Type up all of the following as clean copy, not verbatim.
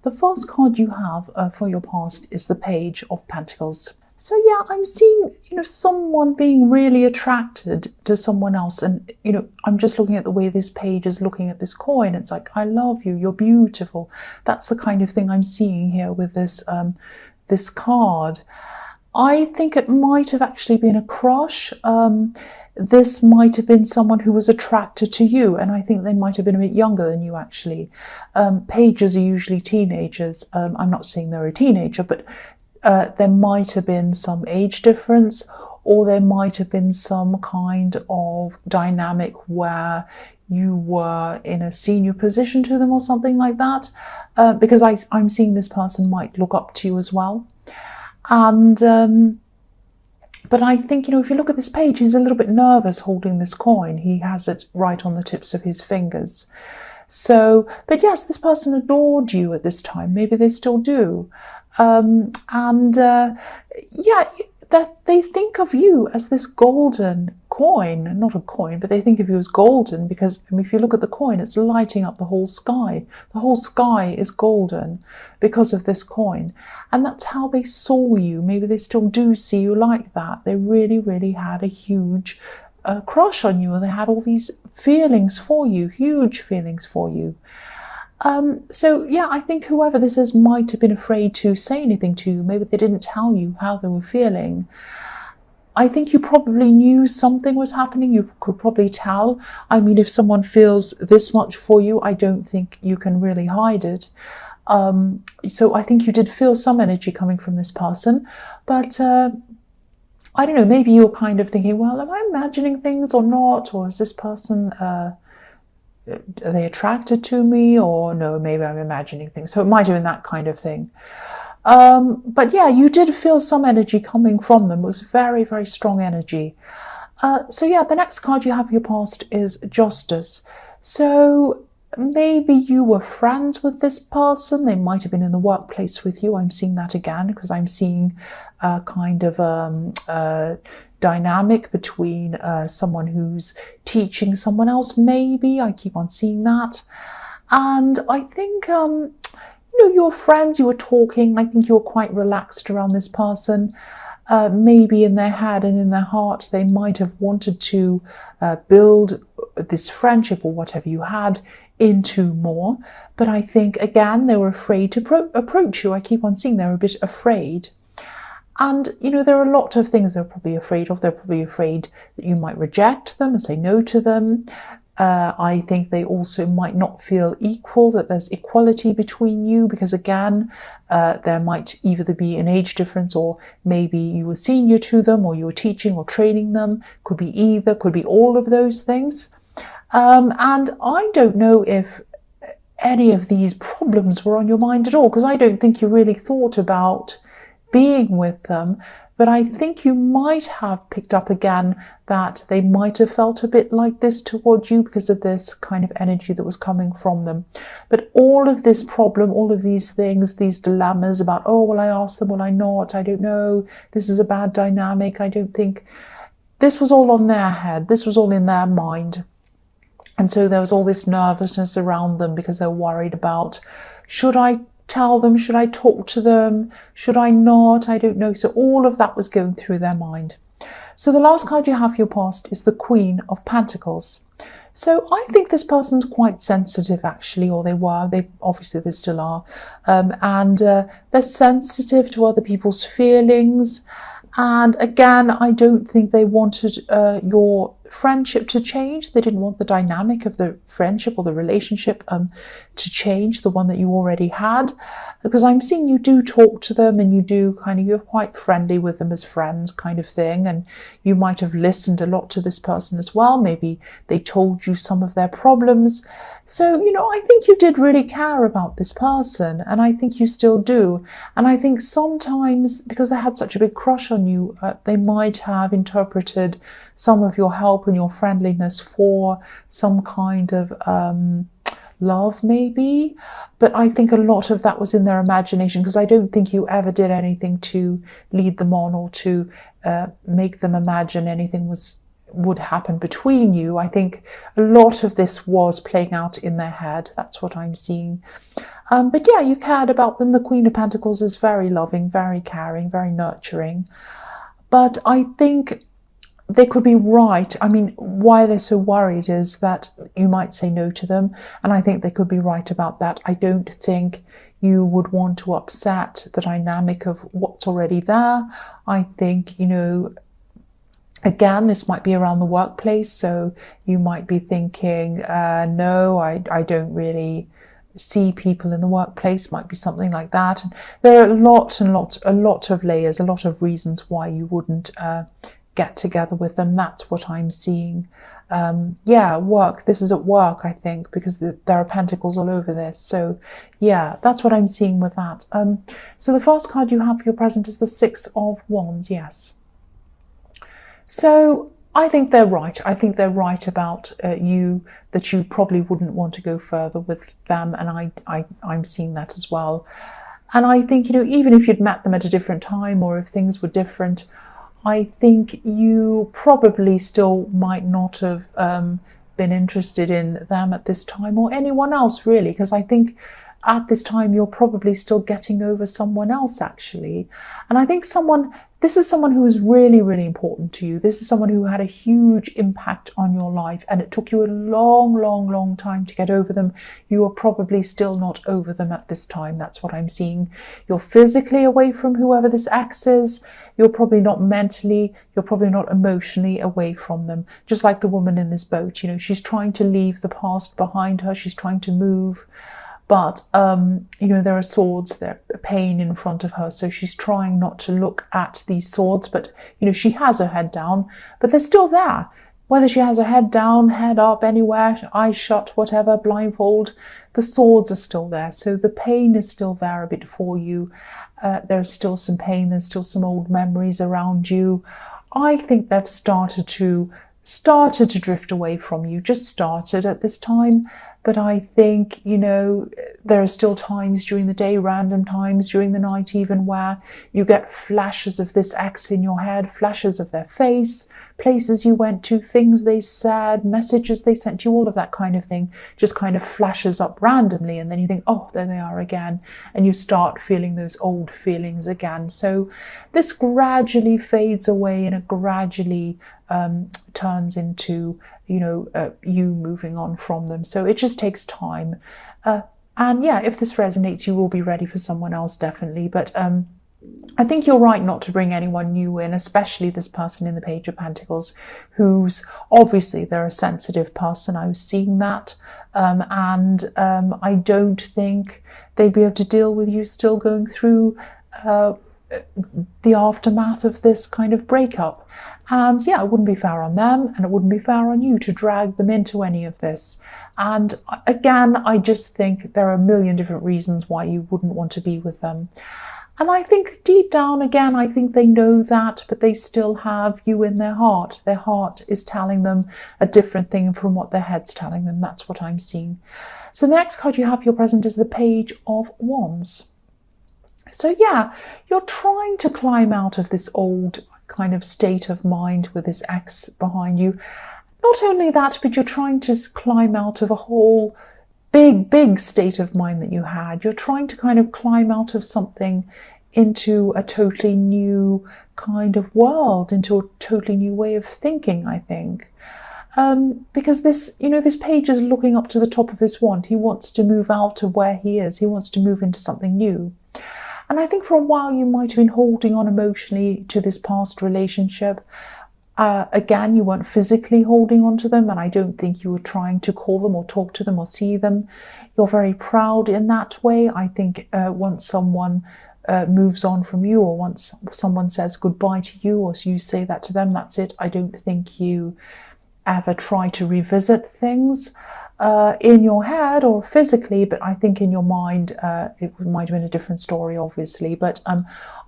The first card you have for your past is the Page of Pentacles. So yeah, I'm seeing, someone being really attracted to someone else. And, I'm just looking at the way this page is looking at this coin. It's like, I love you, you're beautiful. That's the kind of thing I'm seeing here with this, this card. I think it might have actually been a crush. This might have been someone who was attracted to you, and I think they might have been a bit younger than you, actually. Pages are usually teenagers. I'm not saying they're a teenager, but there might have been some age difference, or there might have been some kind of dynamic where you were in a senior position to them or something like that, because I'm seeing this person might look up to you as well. And but I think, if you look at this page, he's a little bit nervous holding this coin. He has it right on the tips of his fingers. So, but yes, this person adored you at this time. Maybe they still do. Yeah, that they think of you as this golden coin, not a coin, but they think of you as golden because if you look at the coin, it's lighting up the whole sky. The whole sky is golden because of this coin. And that's how they saw you. Maybe they still do see you like that. They really, really had a huge crush on you, and they had all these feelings for you, huge feelings for you. So yeah, I think whoever this is might have been afraid to say anything to you. Maybe they didn't tell you how they were feeling. I think you probably knew something was happening. You could probably tell. I mean, if someone feels this much for you, I don't think you can really hide it. So I think you did feel some energy coming from this person, but I don't know, maybe you're kind of thinking, well, am I imagining things or not? Or is this person, are they attracted to me? Or no, maybe I'm imagining things. So it might have been that kind of thing. But yeah, you did feel some energy coming from them. It was very, very strong energy. So yeah, the next card you have for your past is Justice. So maybe you were friends with this person. They might have been in the workplace with you. I'm seeing that again because I'm seeing a kind of dynamic between someone who's teaching someone else, maybe. I keep on seeing that. And I think, your friends, you were talking, I think you were quite relaxed around this person. Maybe in their head and in their heart, they might have wanted to build this friendship or whatever you had into more. But I think, again, they were afraid to approach you. I keep on seeing they're a bit afraid. And, there are a lot of things they're probably afraid of. They're probably afraid that you might reject them and say no to them. I think they also might not feel equal, that there's equality between you, because again, there might either be an age difference, or maybe you were senior to them, or you were teaching or training them. Could be either, could be all of those things. And I don't know if any of these problems were on your mind at all, because I don't think you really thought about being with them. But I think you might have picked up again that they might have felt a bit like this towards you because of this kind of energy that was coming from them. But all of this problem, all of these things, these dilemmas about, oh, will I ask them, will I not? I don't know. This is a bad dynamic. I don't think. This was all on their head. This was all in their mind. And so there was all this nervousness around them because they're worried about, should I tell them? Should I talk to them? Should I not? I don't know. So all of that was going through their mind. So the last card you have for your past is the Queen of Pentacles. So I think this person's quite sensitive, actually, or they were. Obviously they still are. And they're sensitive to other people's feelings. And again, I don't think they wanted your friendship to change. They didn't want the dynamic of the friendship or the relationship to change, the one that you already had. Because I'm seeing you do talk to them, and you're quite friendly with them as friends, kind of thing. And you might have listened a lot to this person as well. Maybe they told you some of their problems. So, I think you did really care about this person, and I think you still do. And I think sometimes, because they had such a big crush on you, they might have interpreted some of your help and your friendliness for some kind of love, maybe. But I think a lot of that was in their imagination, because I don't think you ever did anything to lead them on or to make them imagine anything would happen between you. I think a lot of this was playing out in their head. That's what I'm seeing. But yeah, you cared about them. The Queen of Pentacles is very loving, very caring, very nurturing. But I think they could be right. I mean, why they're so worried is that you might say no to them. And I think they could be right about that. I don't think you would want to upset the dynamic of what's already there. I think, you know, again, this might be around the workplace. So you might be thinking, no, I don't really see people in the workplace, might be something like that. And there are a lot of layers, a lot of reasons why you wouldn't get together with them. That's what I'm seeing. Yeah, work. This is at work, I think, because there are pentacles all over this. So yeah, that's what I'm seeing with that. So the first card you have for your present is the Six of Wands. Yes. So I think they're right. I think they're right about you, that you probably wouldn't want to go further with them. And I'm seeing that as well. And I think, you know, even if you'd met them at a different time or if things were different, I think you probably still might not have been interested in them at this time, or anyone else really, because I think at this time you're probably still getting over someone else actually. And I think this is someone who is really, really important to you. This is someone who had a huge impact on your life, and it took you a long time to get over them. You are probably still not over them at this time. That's what I'm seeing. You're physically away from whoever this ex is. You're probably not mentally, you're probably not emotionally away from them. Just like the woman in this boat, you know, she's trying to leave the past behind her. She's trying to move. But, you know, there are swords, there are pain in front of her. So she's trying not to look at these swords. But, you know, she has her head down, but they're still there. Whether she has her head down, head up, anywhere, eyes shut, whatever, blindfold, the swords are still there. So the pain is still there a bit for you. There's still some pain. There's still some old memories around you. I think they've started to drift away from you, just started at this time. But I think, you know, there are still times during the day, random times during the night even, where you get flashes of this ex in your head, flashes of their face, places you went to, things they said, messages they sent you, all of that kind of thing just kind of flashes up randomly. And then you think, oh, there they are again. And you start feeling those old feelings again. So this gradually fades away, and it gradually turns into, you know, you moving on from them. So it just takes time. And yeah, if this resonates, you will be ready for someone else, definitely. But I think you're right not to bring anyone new in, especially this person in the Page of Pentacles, who's obviously, they're a sensitive person. I was seeing that. And I don't think they'd be able to deal with you still going through the aftermath of this kind of breakup. And yeah, it wouldn't be fair on them, and it wouldn't be fair on you to drag them into any of this. And again, I just think there are a million different reasons why you wouldn't want to be with them. And I think deep down, again, I think they know that, but they still have you in their heart. Their heart is telling them a different thing from what their head's telling them. That's what I'm seeing. So the next card you have for your present is the Page of Wands. So yeah, you're trying to climb out of this old kind of state of mind with this ex behind you. Not only that, but you're trying to climb out of a whole big state of mind that you had. You're trying to kind of climb out of something into a totally new kind of world, into a totally new way of thinking, I think. Because this, you know, this page is looking up to the top of this wand. He wants to move out of where he is. He wants to move into something new. And I think for a while you might have been holding on emotionally to this past relationship. Again, you weren't physically holding on to them, and I don't think you were trying to call them or talk to them or see them. You're very proud in that way. I think once someone moves on from you, or once someone says goodbye to you, or you say that to them, that's it. I don't think you ever try to revisit things in your head or physically, but I think in your mind it might have been a different story, obviously. But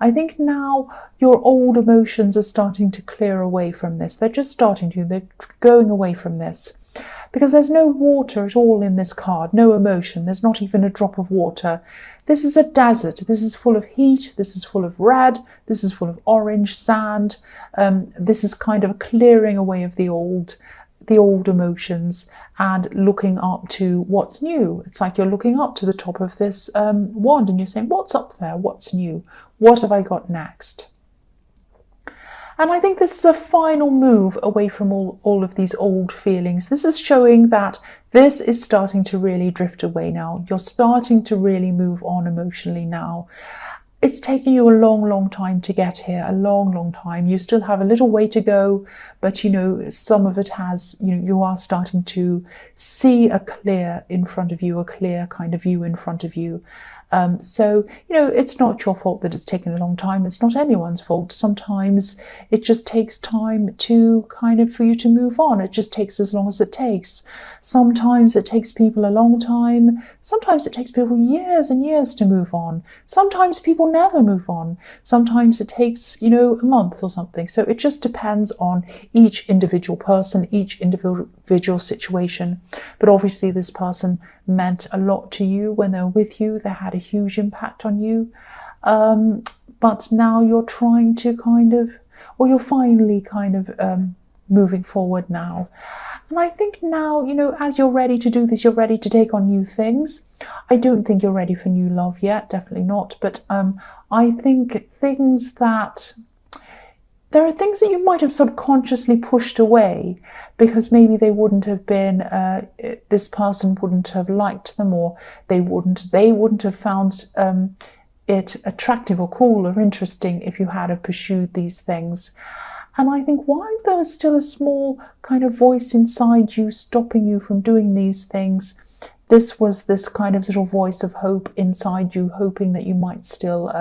I think now your old emotions are starting to clear away from this. They're just starting to, they're going away from this. Because there's no water at all in this card, no emotion. There's not even a drop of water. This is a desert. This is full of heat. This is full of red. This is full of orange sand. This is kind of a clearing away of the old the old emotions and looking up to what's new. It's like you're looking up to the top of this wand and you're saying, what's up there? What's new? What have I got next? And I think this is a final move away from all of these old feelings. This is showing that this is starting to really drift away now. You're starting to really move on emotionally now. It's taken you a long time to get here, a long time. You still have a little way to go, but you know, some of it has, you are starting to see a clear in front of you, a clear kind of view in front of you. So, it's not your fault that it's taken a long time. It's not anyone's fault. Sometimes it just takes time to for you to move on. It just takes as long as it takes. Sometimes it takes people a long time. Sometimes it takes people years and years to move on. Sometimes people never move on. Sometimes it takes, a month or something. So it just depends on each individual person, each individual situation. But obviously this person meant a lot to you when they were with you. They had a huge impact on you. But now you're trying to you're finally moving forward now. And I think now, as you're ready to do this, you're ready to take on new things. I don't think you're ready for new love yet, definitely not. But I think there are things that you might have subconsciously pushed away because maybe they wouldn't have been, this person wouldn't have liked them, or they wouldn't have found it attractive or cool or interesting if you had have pursued these things. And I think while there was still a small kind of voice inside you stopping you from doing these things, this was this kind of little voice of hope inside you, hoping that you might still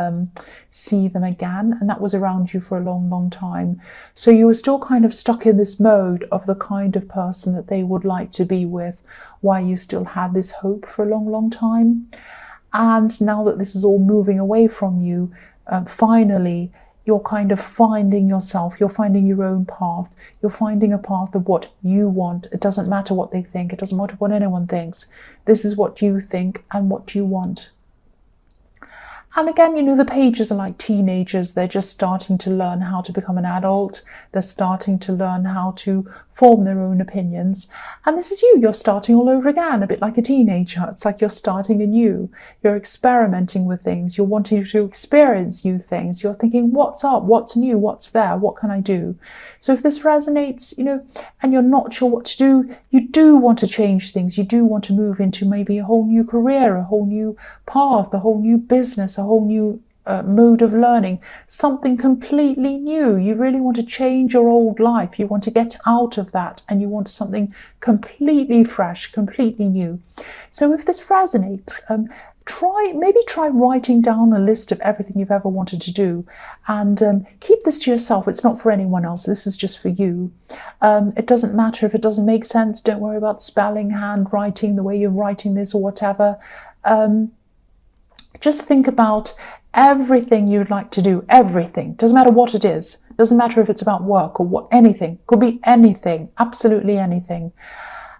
see them again. And that was around you for a long time. So you were still kind of stuck in this mode of the kind of person that they would like to be with, while you still had this hope for a long time. And now that this is all moving away from you, finally, you're kind of finding yourself, you're finding your own path, you're finding a path of what you want. It doesn't matter what they think, it doesn't matter what anyone thinks. This is what you think and what you want. And again, the pages are like teenagers. They're just starting to learn how to become an adult. They're starting to learn how to form their own opinions. And this is you. You're starting all over again, a bit like a teenager. It's like you're starting anew. You're experimenting with things. You're wanting to experience new things. You're thinking, what's up? What's new? What's there? What can I do? So if this resonates, and you're not sure what to do, you do want to change things. You do want to move into maybe a whole new career, a whole new path, a whole new business, a whole new mode of learning, something completely new. You really want to change your old life. You want to get out of that and you want something completely fresh, completely new. So if this resonates, try writing down a list of everything you've ever wanted to do, and keep this to yourself. It's not for anyone else. This is just for you. It doesn't matter if it doesn't make sense. Don't worry about spelling, handwriting, the way you're writing this or whatever. Just think about everything you'd like to do. Everything. Doesn't matter what it is. Doesn't matter if it's about work or anything. Could be anything. Absolutely anything.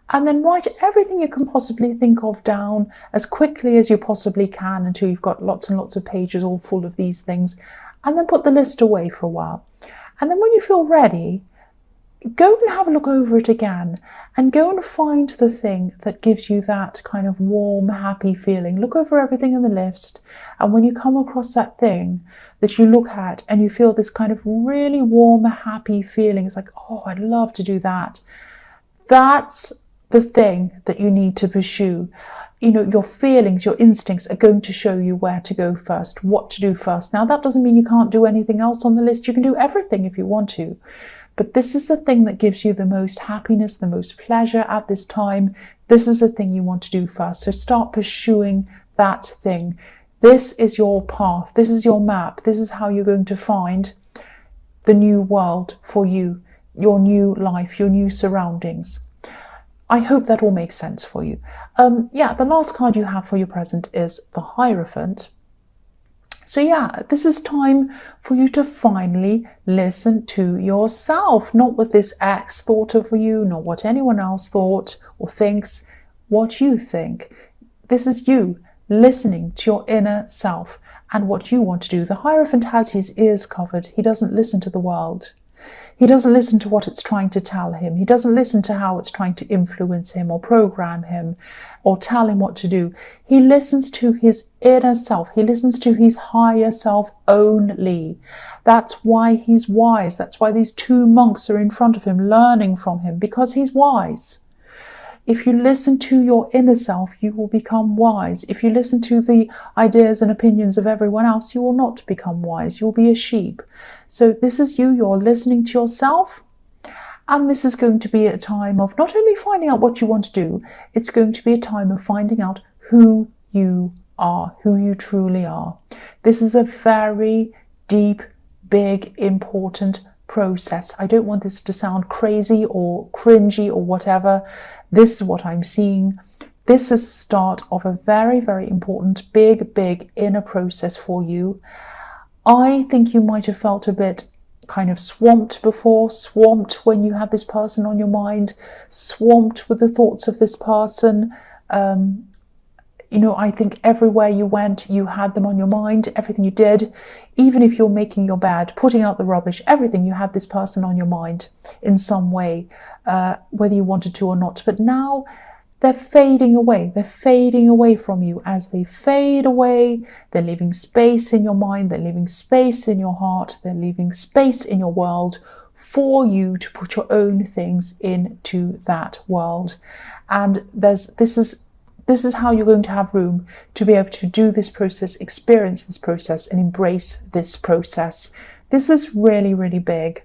And then write everything you can possibly think of down as quickly as you possibly can until you've got lots and lots of pages all full of these things. And then put the list away for a while. And then when you feel ready, go and have a look over it again and go and find the thing that gives you that kind of warm, happy feeling. Look over everything in the list, and when you come across that thing that you look at and you feel this kind of really warm, happy feeling, it's like, oh, I'd love to do that. That's the thing that you need to pursue. Your feelings, your instincts are going to show you where to go first, what to do first. Now, that doesn't mean you can't do anything else on the list. You can do everything if you want to. But this is the thing that gives you the most happiness, the most pleasure at this time. This is the thing you want to do first. So start pursuing that thing. This is your path. This is your map. This is how you're going to find the new world for you, your new life, your new surroundings. I hope that all makes sense for you. The last card you have for your present is the Hierophant. So this is time for you to finally listen to yourself, not what this ex thought of you, not what anyone else thought or thinks, what you think. This is you listening to your inner self and what you want to do. The Hierophant has his ears covered. He doesn't listen to the world. He doesn't listen to what it's trying to tell him. He doesn't listen to how it's trying to influence him or program him or tell him what to do. He listens to his inner self. He listens to his higher self only. That's why he's wise. That's why these two monks are in front of him, learning from him, because he's wise. If you listen to your inner self, you will become wise. If you listen to the ideas and opinions of everyone else, you will not become wise. You'll be a sheep. So this is you. You're listening to yourself. And this is going to be a time of not only finding out what you want to do, it's going to be a time of finding out who you are, who you truly are. This is a very deep, big, important process. I don't want this to sound crazy or cringy or whatever. This is what I'm seeing. This is the start of a very, very important, big inner process for you. I think you might have felt a bit kind of swamped before, swamped when you had this person on your mind, swamped with the thoughts of this person. I think everywhere you went, you had them on your mind, everything you did, even if you're making your bed, putting out the rubbish, everything, you had this person on your mind in some way, whether you wanted to or not. But now they're fading away. They're fading away from you. As they fade away, they're leaving space in your mind, they're leaving space in your heart, they're leaving space in your world for you to put your own things into that world. And this is how you're going to have room to be able to do this process, experience this process, and embrace this process. This is really, really big.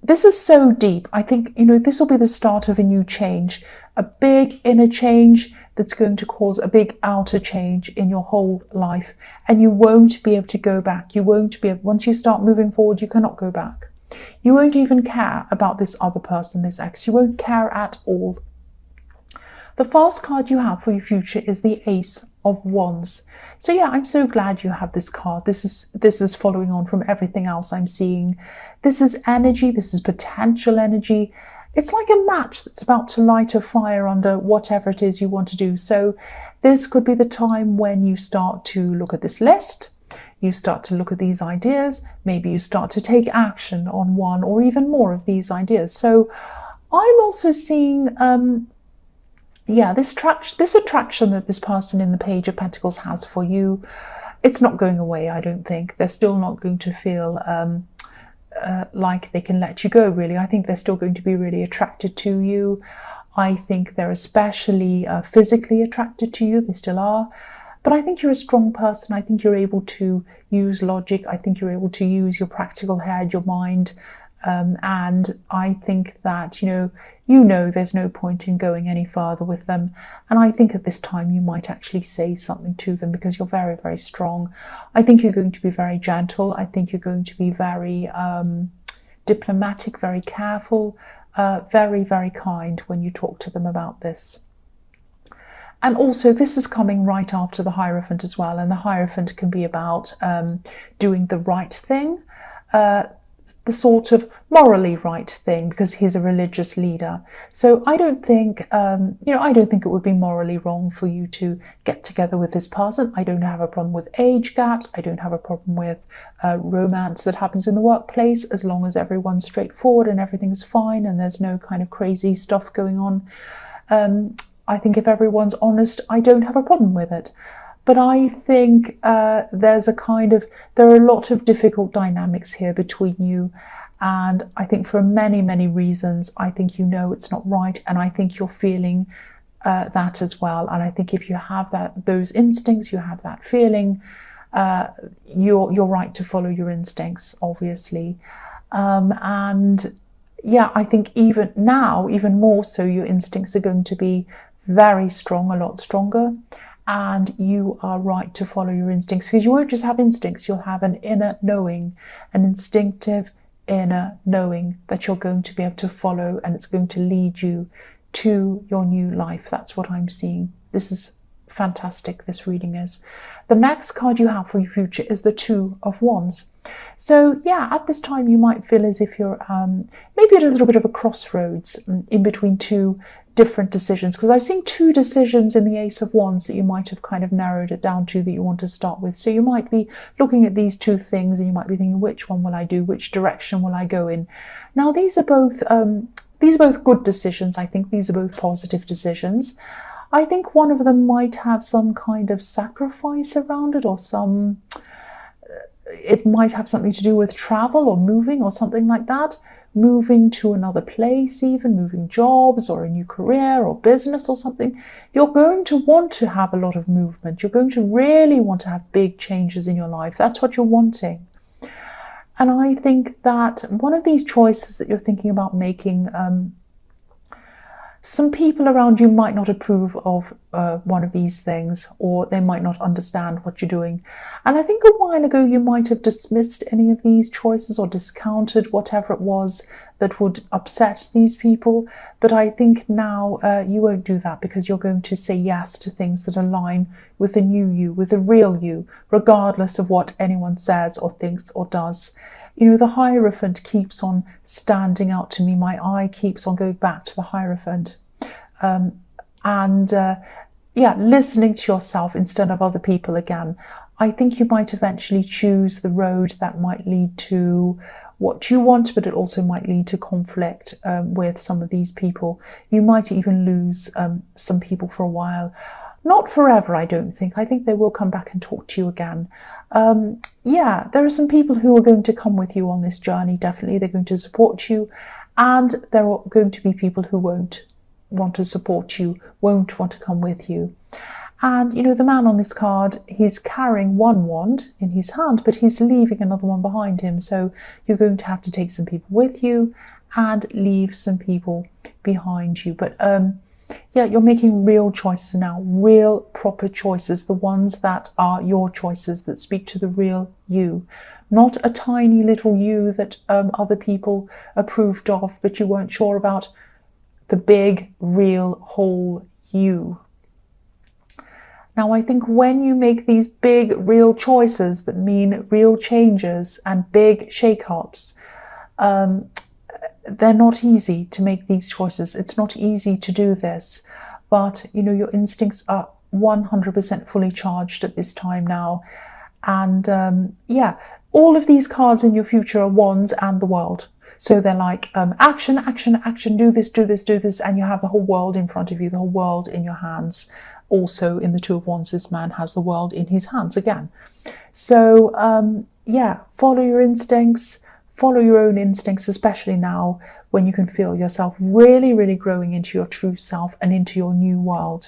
This is so deep. I think, this will be the start of a new change, a big inner change that's going to cause a big outer change in your whole life. And you won't be able to go back. You won't be able, once you start moving forward, you cannot go back. You won't even care about this other person, this ex. You won't care at all. The first card you have for your future is the Ace of Wands. So yeah, I'm so glad you have this card. This is following on from everything else I'm seeing. This is energy. This is potential energy. It's like a match that's about to light a fire under whatever it is you want to do. So this could be the time when you start to look at this list. You start to look at these ideas. Maybe you start to take action on one or even more of these ideas. So I'm also seeing this attraction that this person in the Page of Pentacles has for you, it's not going away, I don't think. They're still not going to feel like they can let you go, really. I think they're still going to be really attracted to you. I think they're especially physically attracted to you. They still are. But I think you're a strong person. I think you're able to use logic. I think you're able to use your practical head, your mind. And I think that, there's no point in going any further with them. And I think at this time you might actually say something to them because you're very, very strong. I think you're going to be very gentle. I think you're going to be very diplomatic, very careful, very, very kind when you talk to them about this. And also this is coming right after the Hierophant as well. And the Hierophant can be about doing the right thing, the sort of morally right thing, because he's a religious leader. So I don't think, I don't think it would be morally wrong for you to get together with this person. I don't have a problem with age gaps. I don't have a problem with romance that happens in the workplace, as long as everyone's straightforward and everything's fine and there's no kind of crazy stuff going on. I think if everyone's honest, I don't have a problem with it. But I think there are a lot of difficult dynamics here between you. And I think for many, many reasons, I think it's not right. And I think you're feeling that as well. And I think if you have those instincts, you have that feeling, you're right to follow your instincts, obviously. And yeah, I think even now, even more so, your instincts are going to be very strong, a lot stronger. And you are right to follow your instincts, because you won't just have instincts, you'll have an inner knowing, an instinctive inner knowing that you're going to be able to follow, and it's going to lead you to your new life. That's what I'm seeing. This is fantastic, this reading is. The next card you have for your future is the Two of Wands. So yeah, at this time you might feel as if you're maybe at a little bit of a crossroads in between two different decisions, because I've seen two decisions in the Ace of Wands that you might have kind of narrowed it down to that you want to start with. So you might be looking at these two things and you might be thinking, which one will I do? Which direction will I go in? Now these are both good decisions. I think these are both positive decisions. I think one of them might have some kind of sacrifice around it, or it might have something to do with travel or moving or something like that. Moving to another place, even moving jobs or a new career or business or something. You're going to want to have a lot of movement. You're going to really want to have big changes in your life. That's what you're wanting. And I think that one of these choices that you're thinking about making, some people around you might not approve of one of these things, or they might not understand what you're doing. And I think a while ago you might have dismissed any of these choices or discounted whatever it was that would upset these people. But I think now you won't do that, because you're going to say yes to things that align with the new you, with the real you, regardless of what anyone says or thinks or does. You know, the Hierophant keeps on standing out to me. My eye keeps on going back to the Hierophant. Yeah, listening to yourself instead of other people again. I think you might eventually choose the road that might lead to what you want, but it also might lead to conflict with some of these people. You might even lose some people for a while. Not forever, I don't think. I think they will come back and talk to you again. Yeah, there are some people who are going to come with you on this journey, definitely. They're going to support you. And there are going to be people who won't want to support you, won't want to come with you. And, you know, the man on this card, he's carrying one wand in his hand, but he's leaving another one behind him. So you're going to have to take some people with you and leave some people behind you. But yeah, you're making real choices now, real proper choices, the ones that are your choices, that speak to the real you. Not a tiny little you that other people approved of, but you weren't sure about. The big, real, whole you. Now, I think when you make these big, real choices that mean real changes and big shake-ups, they're not easy to make these choices. It's not easy to do this, but you know, your instincts are 100% fully charged at this time now. And yeah, all of these cards in your future are wands and the world. So they're like action, action, action, do this, do this, do this, and you have the whole world in front of you, the whole world in your hands. Also in the Two of Wands, this man has the world in his hands again. So yeah, follow your instincts, follow your own instincts, especially now when you can feel yourself really, really growing into your true self and into your new world.